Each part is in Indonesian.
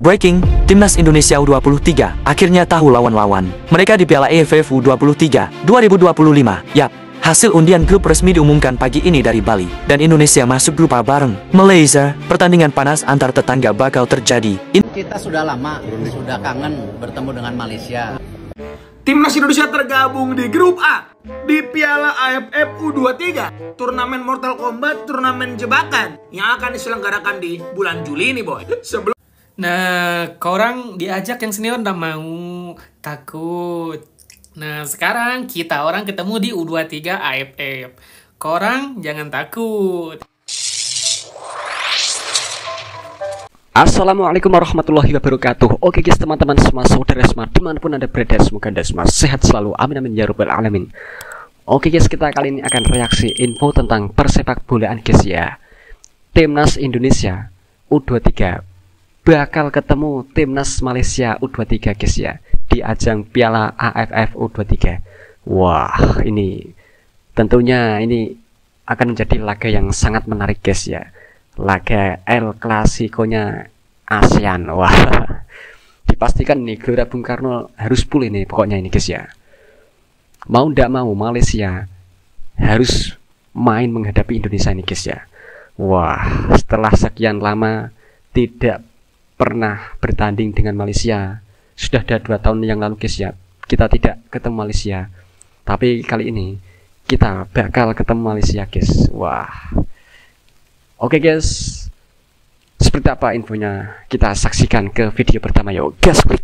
Breaking, Timnas Indonesia U23 akhirnya tahu lawan-lawan mereka di Piala AFF U23 2025. Yap, hasil undian grup resmi diumumkan pagi ini dari Bali, dan Indonesia masuk grup A bareng Malaysia. Pertandingan panas antar tetangga bakal terjadi. Kita sudah lama, sudah kangen bertemu dengan Malaysia. Timnas Indonesia tergabung di grup A di Piala AFF U23, turnamen Mortal Kombat, turnamen jebakan yang akan diselenggarakan di bulan Juli ini, boy. Nah, korang diajak yang senior nggak mau, takut. Nah, sekarang kita orang ketemu di U23 AFF. Korang jangan takut. Assalamualaikum warahmatullahi wabarakatuh. Oke guys, teman-teman semua, saudara semua dimanapun anda berada, semoga anda semua sehat selalu, amin amin ya rabbal alamin. Oke guys, kita kali ini akan reaksi info tentang persepak bolaan guys ya. Timnas Indonesia U23 bakal ketemu Timnas Malaysia U23 guys ya, di ajang Piala AFF U23. Wah, ini tentunya ini akan menjadi laga yang sangat menarik guys ya. Laga El Clasico-nya ASEAN. Wah, dipastikan nih Gelora Bung Karno harus pulih nih pokoknya ini guys ya. Mau ndak mau Malaysia harus main menghadapi Indonesia ini guys ya. Wah, setelah sekian lama tidak pernah bertanding dengan Malaysia, sudah ada 2 tahun yang lalu guys ya, kita tidak ketemu Malaysia. Tapi kali ini kita bakal ketemu Malaysia guys. Wah, oke guys, seperti apa infonya? Kita saksikan ke video pertama yuk, gas klik.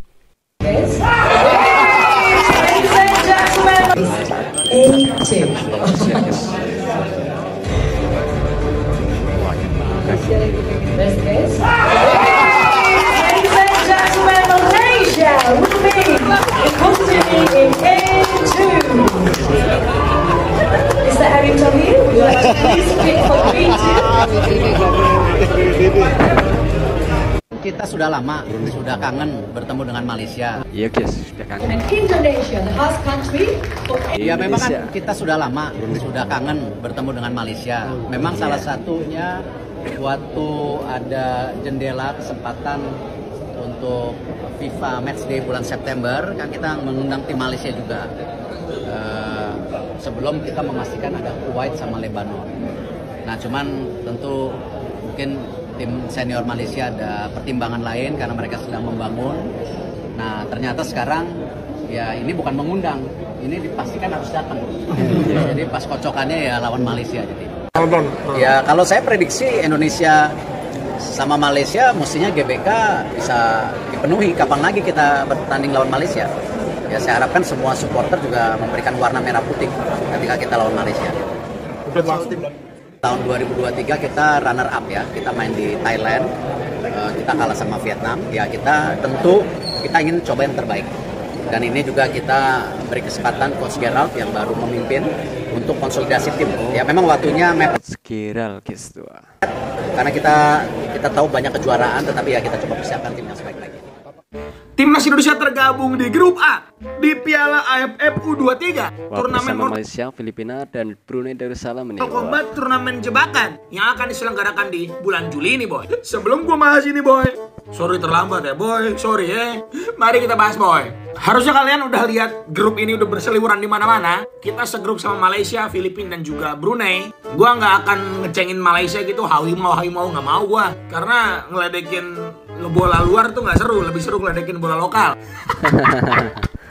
Kita sudah lama, sudah kangen bertemu dengan Malaysia. Iya guys, sudah kangen. Indonesia, the host country. Ya memang kan kita sudah lama, sudah kangen bertemu dengan Malaysia. Memang salah satunya waktu ada jendela kesempatan untuk FIFA Matchday bulan September, kan kita mengundang tim Malaysia juga. Sebelum kita memastikan ada Kuwait sama Lebanon. Nah, cuman tentu mungkin tim senior Malaysia ada pertimbangan lain karena mereka sedang membangun. Nah, ternyata sekarang ya ini bukan mengundang, ini dipastikan harus datang. Jadi pas kocokannya ya lawan Malaysia. Jadi ya kalau saya prediksi Indonesia sama Malaysia mestinya GBK bisa dipenuhi. Kapan lagi kita bertanding lawan Malaysia? Ya saya harapkan semua supporter juga memberikan warna merah putih ketika kita lawan Malaysia. Tahun 2023 kita runner up ya, kita main di Thailand, kita kalah sama Vietnam. Ya kita tentu kita ingin coba yang terbaik. Dan ini juga kita beri kesempatan Coach Gerald yang baru memimpin untuk konsolidasi tim. Ya memang waktunya Gerald guys tuh. Karena kita tahu banyak kejuaraan, tetapi ya kita coba persiapkan tim yang sebaik-baiknya. Timnas Indonesia tergabung di grup A di Piala AFF U23, turnamen bersama Malaysia, Filipina, dan Brunei Darussalam ini. Mortal Kombat, turnamen jebakan yang akan diselenggarakan di bulan Juli ini, boy. Sebelum gua bahas ini, boy, sorry terlambat ya, boy. Sorry ya. Mari kita bahas, boy. Harusnya kalian udah lihat grup ini udah berseliweran di mana-mana. Kita segrup sama Malaysia, Filipina, dan juga Brunei. Gua nggak akan ngecengin Malaysia gitu, hawi mau nggak mau gua, karena ngeledekin bola luar tuh nggak seru, lebih seru ngeledekin bola lokal.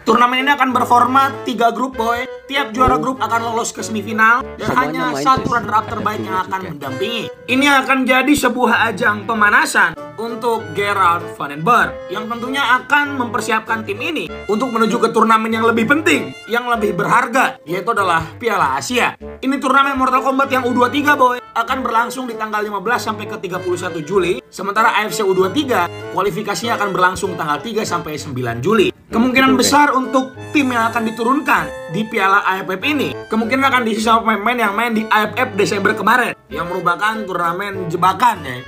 Turnamen ini akan berformat 3 grup, boy. Tiap juara grup akan lolos ke semifinal dan hanya satu runner-up terbaik yang akan mendampingi. Ini akan jadi sebuah ajang pemanasan untuk Gerard Van den Berg yang tentunya akan mempersiapkan tim ini untuk menuju ke turnamen yang lebih penting, yang lebih berharga, yaitu adalah Piala Asia. Ini turnamen Mortal Kombat yang U23, boy, akan berlangsung di tanggal 15 sampai ke 31 Juli. Sementara AFC U23 kualifikasinya akan berlangsung tanggal 3 sampai 9 Juli. Kemungkinan besar untuk tim yang akan diturunkan di Piala AFF ini kemungkinan akan diisi sama pemain yang main di AFF Desember kemarin, yang merupakan turnamen jebakan ya.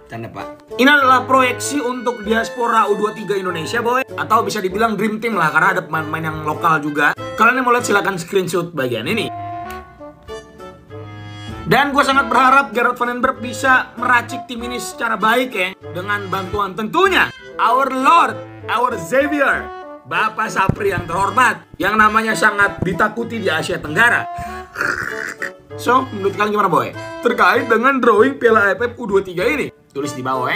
Tanda pak. Ini adalah proyeksi untuk diaspora U23 Indonesia, boy, atau bisa dibilang dream team lah karena ada pemain-pemain yang lokal juga. Kalian yang mau lihat silahkan screenshot bagian ini. Dan gue sangat berharap Gerard Van den Berg bisa meracik tim ini secara baik ya, dengan bantuan tentunya our Lord, our Savior, Bapak Sapri yang terhormat, yang namanya sangat ditakuti di Asia Tenggara. So, menurut kalian gimana boy? Terkait dengan drawing Piala AFF U23 ini? Tulis di bawah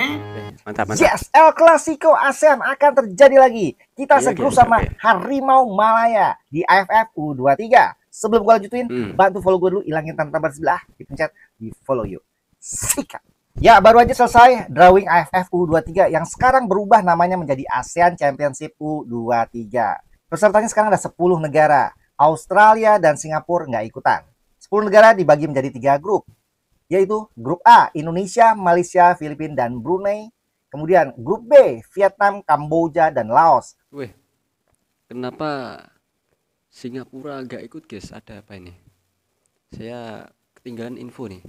Mantap, mantap. Yes, El Clasico ASEAN akan terjadi lagi. Kita Iya, segrup guys, sama oke. Harimau Malaya di AFF U23. Sebelum gue lanjutin, bantu follow gue dulu, ilangin tanda-tanda sebelah, dipencet, di follow yuk. Sikat. Ya, baru aja selesai drawing AFF U23 yang sekarang berubah namanya menjadi ASEAN Championship U23. Pesertanya sekarang ada 10 negara. Australia dan Singapura nggak ikutan. 10 negara dibagi menjadi 3 grup, yaitu grup A, Indonesia, Malaysia, Filipina, dan Brunei. Kemudian grup B, Vietnam, Kamboja, dan Laos. Wih, kenapa Singapura nggak ikut guys? Ada apa ini? Saya ketinggalan info nih.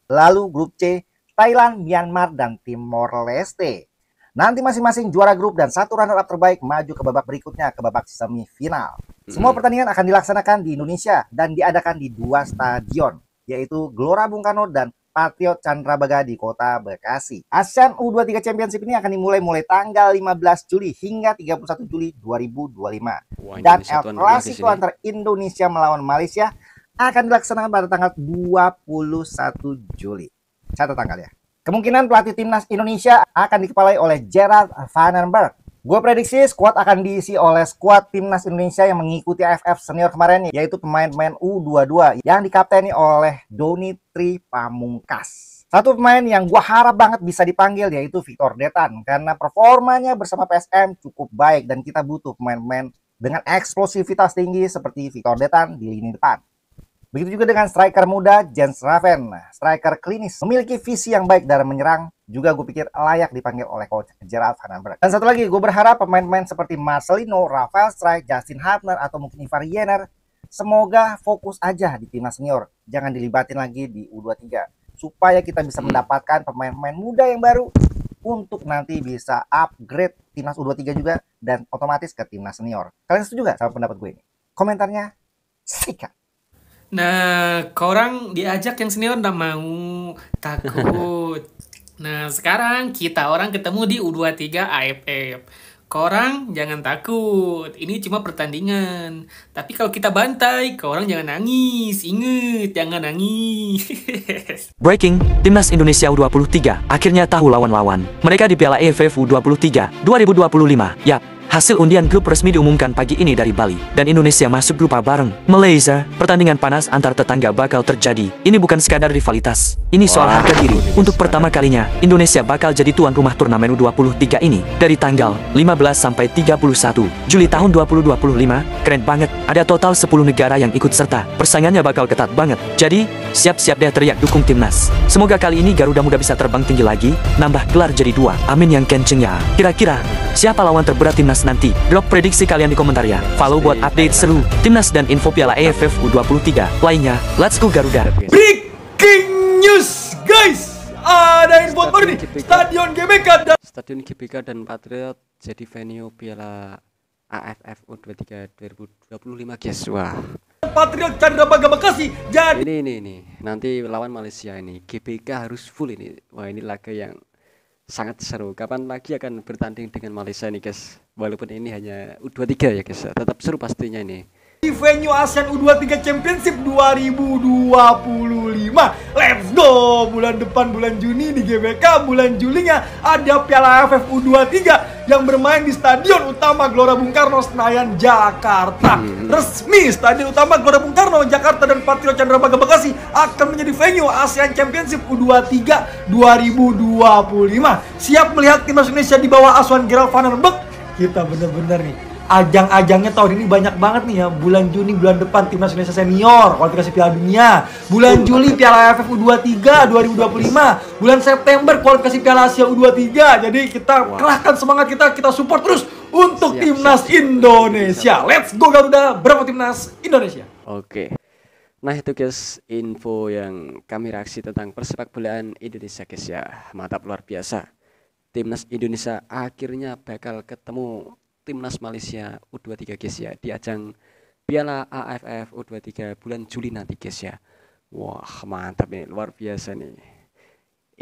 Lalu grup C, Thailand, Myanmar, dan Timor Leste. Nanti masing-masing juara grup dan satu runner-up terbaik maju ke babak berikutnya, ke babak semifinal. Semua pertandingan akan dilaksanakan di Indonesia dan diadakan di 2 stadion, yaitu Gelora Bung Karno dan Patriot Candrabaga di Kota Bekasi. ASEAN U23 Championship ini akan dimulai tanggal 15 Juli hingga 31 Juli 2025. Wah, Dan Indonesia El tuan rumah di Clasico sini. antara Indonesia melawan Malaysia akan dilaksanakan pada tanggal 21 Juli. Catat tanggal ya. Kemungkinan pelatih timnas Indonesia akan dikepalai oleh Gerard Vandenberg. Gue prediksi skuad akan diisi oleh skuad timnas Indonesia yang mengikuti AFF senior kemarin, yaitu pemain-pemain U22 yang dikapteni oleh Doni Tri Pamungkas. Satu pemain yang gue harap banget bisa dipanggil yaitu Victor Detan, karena performanya bersama PSM cukup baik dan kita butuh pemain-pemain dengan eksplosivitas tinggi seperti Victor Detan di lini depan. Begitu juga dengan striker muda Jens Raven, striker klinis, memiliki visi yang baik dalam menyerang, juga gue pikir layak dipanggil oleh coach Gerard Vandenberg. Dan satu lagi, gue berharap pemain-pemain seperti Marcelino, Rafael Struijk, Justin Hubner, atau mungkin Ivar Jenner, semoga fokus aja di timnas senior, jangan dilibatin lagi di U23, supaya kita bisa mendapatkan pemain-pemain muda yang baru untuk nanti bisa upgrade timnas U23 juga dan otomatis ke timnas senior. Kalian setuju gak sama pendapat gue ini? Komentarnya sikat. Nah, korang diajak yang senior nggak mau, takut. Nah, sekarang kita orang ketemu di U23 AFF. Korang jangan takut, ini cuma pertandingan. Tapi kalau kita bantai, korang jangan nangis. Ingat, jangan nangis. Breaking, Timnas Indonesia U23 akhirnya tahu lawan-lawan. Mereka di Piala AFF U23 2025. Yap, hasil undian grup resmi diumumkan pagi ini dari Bali, dan Indonesia masuk grup A bareng Malaysia. Pertandingan panas antar tetangga bakal terjadi. Ini bukan sekadar rivalitas, ini soal harga diri. Untuk pertama kalinya, Indonesia bakal jadi tuan rumah turnamen U23 ini dari tanggal 15 sampai 31 Juli tahun 2025. Keren banget, ada total 10 negara yang ikut serta. Persaingannya bakal ketat banget. Jadi, siap-siap deh teriak dukung timnas. Semoga kali ini Garuda Muda bisa terbang tinggi lagi, nambah gelar jadi 2. Amin yang kenceng ya. Kira-kira siapa lawan terberat timnas nanti? Drop prediksi kalian di komentar ya. Follow buat update seru timnas dan info Piala AFF U23 lainnya. Let's go Garuda. Breaking news guys, ada info baru nih. Stadion GBK dan Patriot jadi venue Piala AFF U23 2025 guys. Wah, Patriot Candrabaga Bekasi jadi ini nanti lawan Malaysia ini GBK harus full ini. Wah, ini laga yang sangat seru. Kapan lagi akan bertanding dengan Malaysia nih guys? Walaupun ini hanya U23 ya guys, tetap seru pastinya ini. di venue ASEAN U23 Championship 2025. Let's go! Bulan depan bulan Juni di GBK, bulan Julinya ada Piala AFF U23 yang bermain di Stadion Utama Gelora Bung Karno Senayan Jakarta. Resmi Stadion Utama Gelora Bung Karno Jakarta dan Patriot Candrabaga Bekasi akan menjadi venue ASEAN Championship U23 2025. Siap melihat timnas Indonesia di bawah asuhan Gerard Vandenberg. Kita bener-bener nih ajang-ajangnya tahun ini banyak banget nih ya. Bulan Juni bulan depan timnas Indonesia senior kualifikasi Piala Dunia. Bulan Juli Piala AFF U23 2025. Bulan September kualifikasi Piala Asia U23. Jadi kita kerahkan semangat kita support terus untuk timnas Indonesia. Let's go Garuda, berapa timnas Indonesia. Oke. Nah itu guys info yang kami reaksi tentang persepakbolaan Indonesia guys ya. Mantap luar biasa. Timnas Indonesia akhirnya bakal ketemu Timnas Malaysia U23 guys ya di ajang Piala AFF U23 bulan Juli nanti guys ya. Wah mantap nih, luar biasa nih.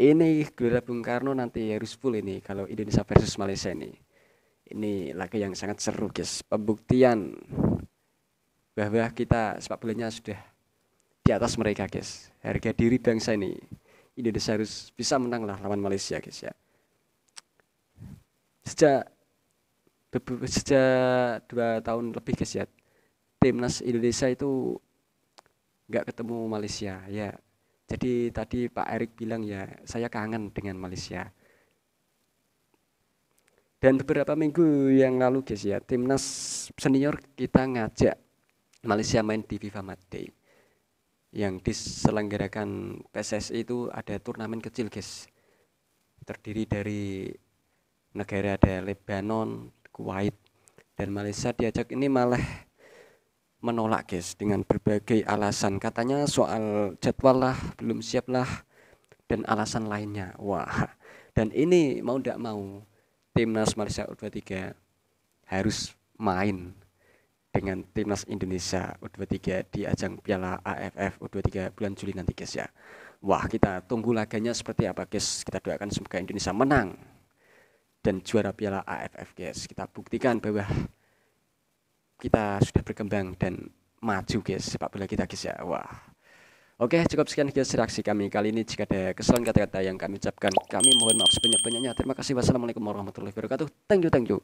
Ini Gelora Bung Karno nanti harus full ini kalau Indonesia versus Malaysia ini. Ini laga yang sangat seru guys. Pembuktian bahwa kita sepak bolanya sudah di atas mereka guys. Harga diri bangsa ini Indonesia harus bisa menang lah lawan Malaysia guys ya. Sejak 2 tahun lebih guys ya, timnas Indonesia itu nggak ketemu Malaysia ya. Jadi tadi Pak Erik bilang ya, saya kangen dengan Malaysia. Dan beberapa minggu yang lalu guys ya, timnas senior kita ngajak Malaysia main di FIFA Matchday yang diselenggarakan PSSI. Itu ada turnamen kecil guys, terdiri dari negara ada Lebanon, Kuwait, dan Malaysia diajak. Ini malah menolak guys dengan berbagai alasan, katanya soal jadwal lah, belum siap lah, dan alasan lainnya. Wah, dan ini mau tidak mau timnas Malaysia U23 harus main dengan timnas Indonesia U23 di ajang Piala AFF U23 bulan Juli nanti guys ya. Wah, kita tunggu laganya seperti apa guys. Kita doakan semoga Indonesia menang dan juara Piala AFF guys. Kita buktikan bahwa kita sudah berkembang dan maju guys sepak bola kita guys ya. Wah. Oke, cukup sekian guys reaksi kami kali ini. Jika ada kesalahan kata-kata yang kami ucapkan, kami mohon maaf sebanyak-banyaknya. Terima kasih. Wassalamualaikum warahmatullahi wabarakatuh. Thank you.